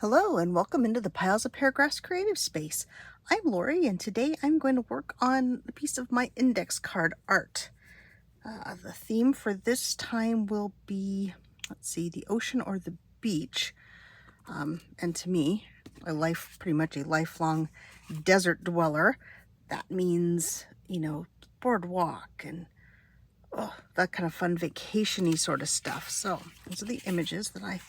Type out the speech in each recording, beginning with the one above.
Hello and welcome into the Piles of Paragraphs creative space. I'm Lori and today I'm going to work on a piece of my index card art. The theme for this time will be, the ocean or the beach. And to me, pretty much a lifelong desert dweller, that means, boardwalk and that kind of fun vacation-y sort of stuff. So those are the images that I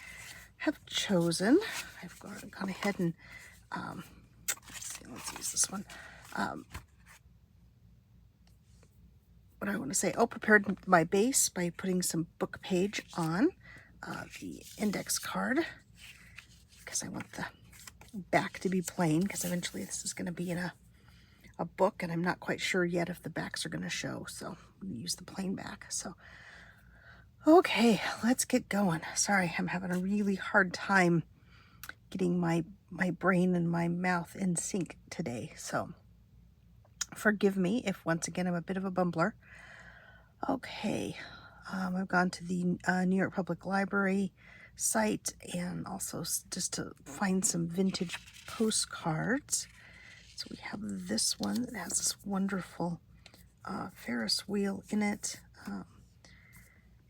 have chosen. I've gone ahead and let's use this one. What I want to say, prepared my base by putting some book page on the index card because I want the back to be plain, because eventually this is going to be in a book and I'm not quite sure yet if the backs are going to show, so I'm going to use the plain back. So okay, let's get going. Sorry, I'm having a really hard time getting my brain and my mouth in sync today, so forgive me if once again I'm a bit of a bumbler. Okay, I've gone to the New York Public Library site and also just to find some vintage postcards. So we have this one that has this wonderful Ferris wheel in it,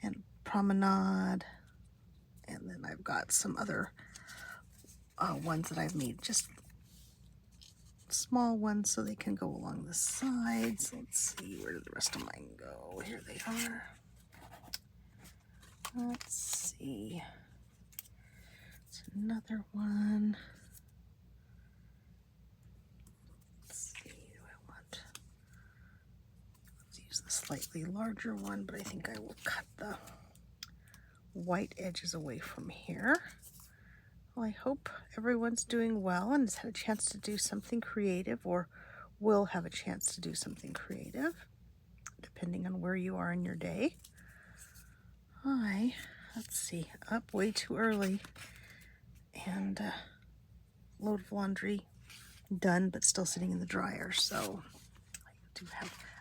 and promenade, and then I've got some other ones that I've made, just small ones so they can go along the sides. Let's see, where did the rest of mine go? Here they are. Let's see. It's another one. Let's see, let's use the slightly larger one, but I think I will cut the white edges away from here. Well, I hope everyone's doing well and has had a chance to do something creative, or will have a chance to do something creative, depending on where you are in your day. Let's see, up way too early, and load of laundry done, but still sitting in the dryer. So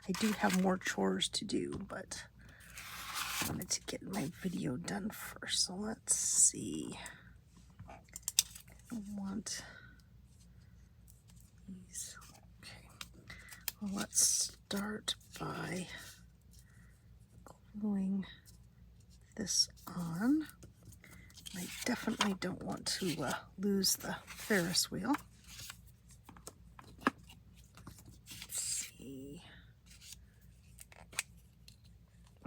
I do have more chores to do, but I wanted to get my video done first. So let's see. I want these. Okay. Well, let's start by gluing this on. I definitely don't want to lose the Ferris wheel. Let's see.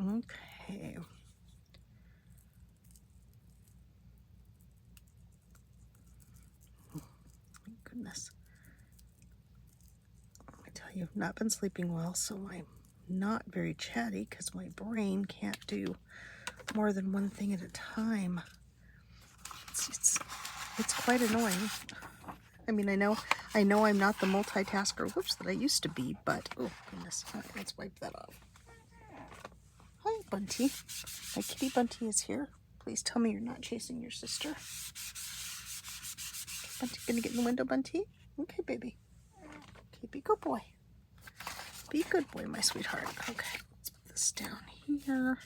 Okay. Goodness. I tell you, I've not been sleeping well, so I'm not very chatty because my brain can't do more than one thing at a time. It's quite annoying. I mean, I know I'm not the multitasker, that I used to be, but oh goodness, let's wipe that off. Hi, Bunty. My kitty Bunty is here. Please tell me you're not chasing your sister. Bunty, gonna get in the window, Bunty? Okay, baby. Okay, be a good boy. Be a good boy, my sweetheart. Okay, let's put this down here.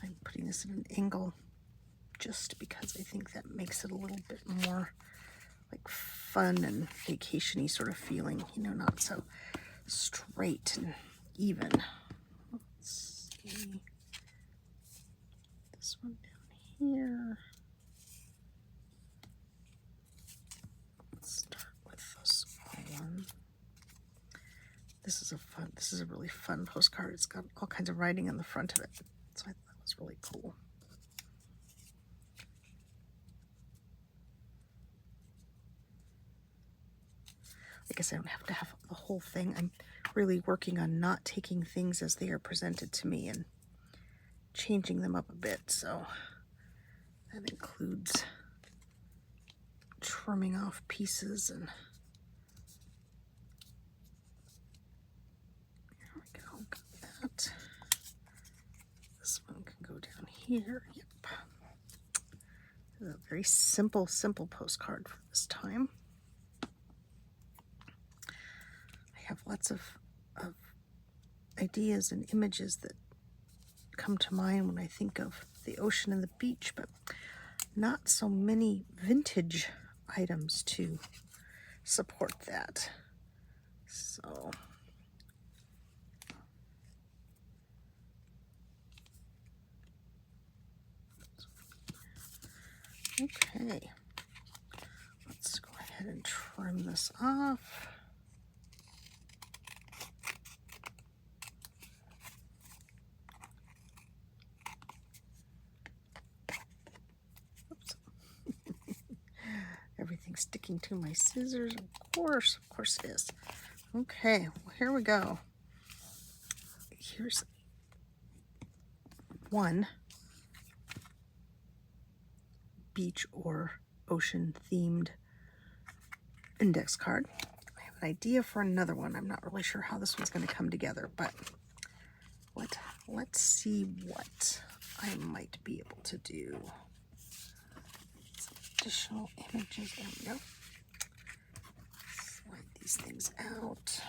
I'm putting this at an angle just because I think that makes it a little bit more like fun and vacation-y sort of feeling, not so straight and even. Let's see. This one down here. Let's start with the small one. This is a really fun postcard. It's got all kinds of writing on the front of it, so I thought that was really cool. I guess I don't have to have the whole thing. I'm really working on not taking things as they are presented to me and changing them up a bit. So that includes trimming off pieces, and there we go. Got that. This one can go down here. Yep. This is a very simple postcard for this time. I have lots of of ideas and images that come to mind when I think of the ocean and the beach, but not so many vintage items to support that. So okay, let's go ahead and trim this off. Oops. Everything's sticking to my scissors. Of course it is. Okay, well, here we go. Here's one beach or ocean themed index card. I have an idea for another one. I'm not really sure how this one's going to come together, but let's see what I might be able to do. Some additional images. There we go. Slide these things out.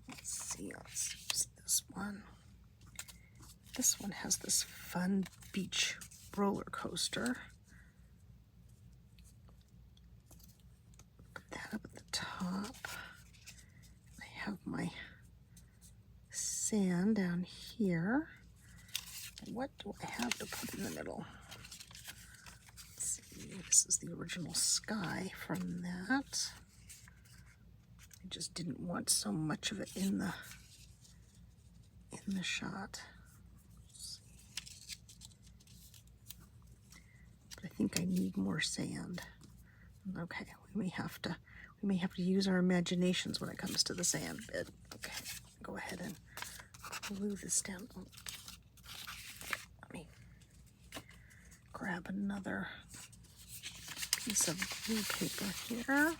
Let's see. Let's use this one. This one has this fun beach roller coaster. Put that up at the top. I have my sand down here. What do I have to put in the middle? Let's see, this is the original sky from that. I just didn't want so much of it in the shot. But I think I need more sand. Okay, we may have to use our imaginations when it comes to the sand bit. Okay, go ahead and glue this down. Oh, let me grab another piece of glue paper here.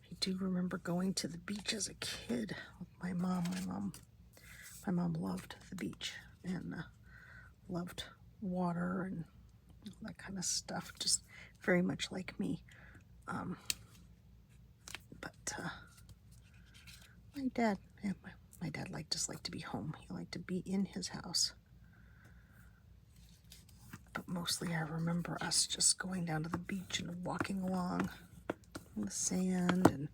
I do remember going to the beach as a kid with my mom. My mom loved the beach and loved water and all that kind of stuff, just very much like me. But my dad just liked to be home. He liked to be in his house. But mostly I remember us just going down to the beach and walking along in the sand and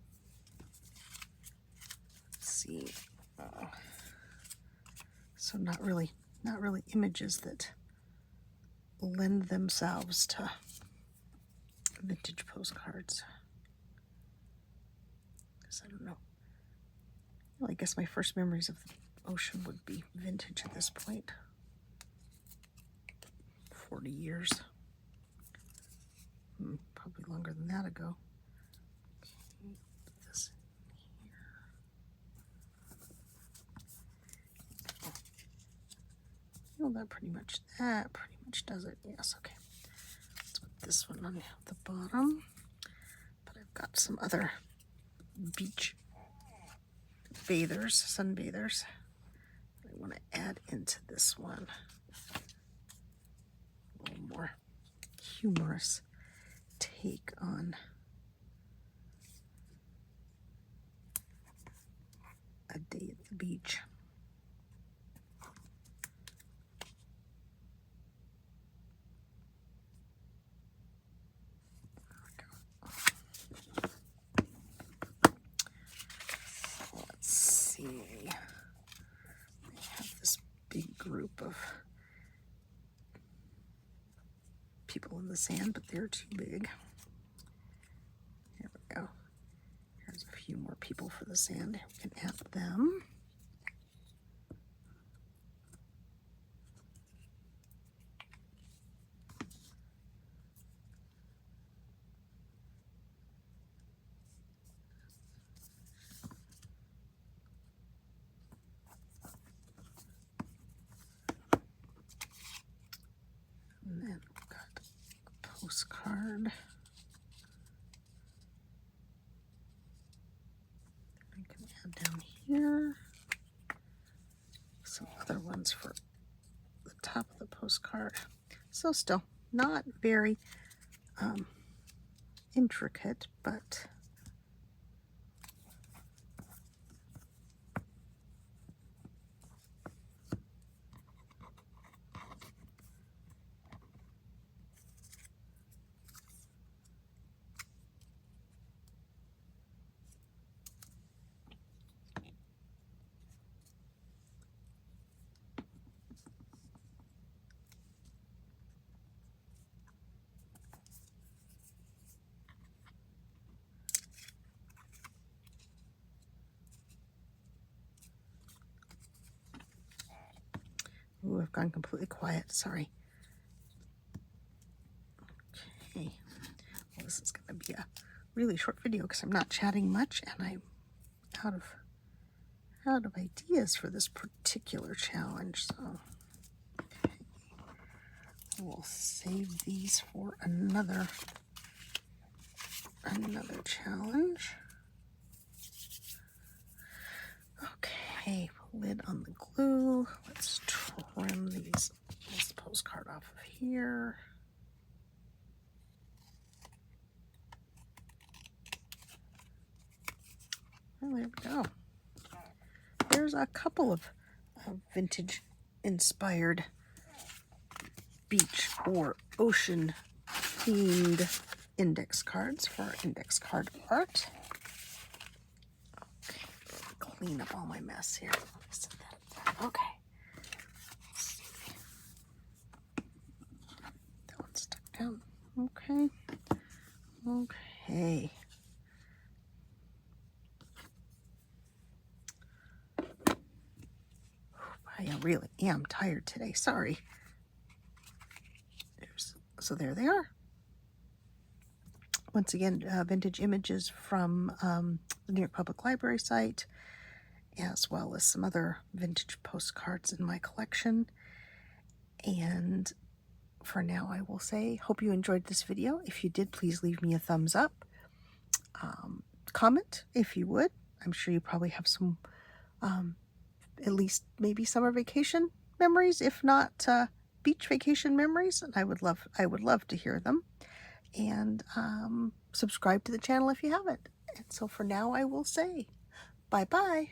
let's see. So not really images that lend themselves to vintage postcards. Because I don't know. Well, I guess my first memories of the ocean would be vintage at this point. 40 years. Probably longer than that ago. Okay, put this in here. Well, that pretty much does it. Yes, okay. Let's put this one on the bottom. But I've got some other beach sunbathers I want to add into this one. A little more humorous take on a day at the beach. Let's see. I have this big group of people in the sand, but they're too big. Here we go. Here's a few more people for the sand. We can add them. And then we've got a postcard. I can add down here. some other ones for the top of the postcard. So still not very intricate, but ooh, I've gone completely quiet. Sorry. Okay. Well, this is going to be a really short video because I'm not chatting much, and I'm out of ideas for this particular challenge. So we'll save these for another challenge. Okay, lid on the glue. Let's trim this postcard off of here. Well, there we go. There's a couple of vintage inspired beach or ocean themed index cards for our index card art. Okay, clean up all my mess here. Okay. Let's see. That one's stuck down. Okay. Okay. I really am tired today. Sorry. So there they are. Once again, vintage images from the New York Public Library site, as well as some other vintage postcards in my collection. And for now, I will say, hope you enjoyed this video. If you did, please leave me a thumbs up. Comment if you would. I'm sure you probably have some, at least maybe summer vacation memories, if not beach vacation memories. And I would love to hear them. And subscribe to the channel if you haven't. And so for now, I will say bye-bye.